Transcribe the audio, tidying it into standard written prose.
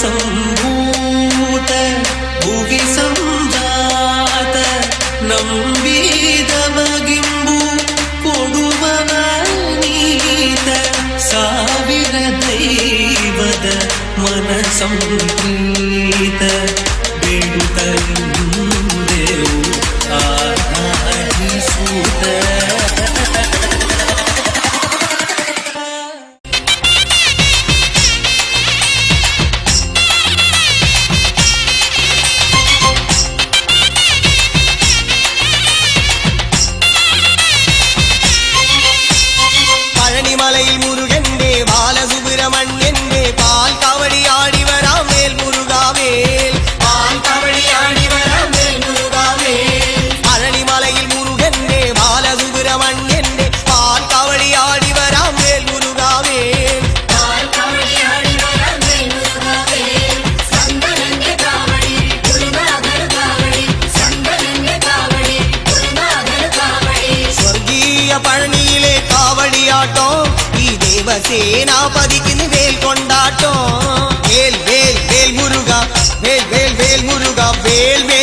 ಸಂಭೂತ ಭುವಿ ಸಂಜಾತ ನಂಬಿದವಗಿಂಬು ಕೊಡುವವ ನೀತ ಸಾವಿರ ದೈವದ ಮನ ಸಂಪ್ರೀತ ಬೇಡುತ್ತಲಿಂದೆವು ಆರಾಧಿಸೂತ மலையில் முருகனே பாலசுப்பிரமணியனே பால் காவடி ஆடி வராம் வேல் முருகாவேல் பால் காவடி ஆடி வராம் வேல் முருகாவேல் பழனி மலையில் முருகனே பாலசுப்பிரமணியனே பால் காவடி ஆடி வராம் வேல் முருகாவேல் பால் காவடி ஆடி வராம் வேல் முருகாவேல் சந்தனங்க காவடி குருநாதர் காவடி சந்தனங்க காவடி குருநாதர் காவடி ஸ்வர்கீய பழனியிலே காவடி ஆட்டம் சேனாபதிக்கு வேல் கொண்டாட்டம் வேல் வேல் வேல் முருகா வேல் வேல் வேல் முருகா வேல் வேல்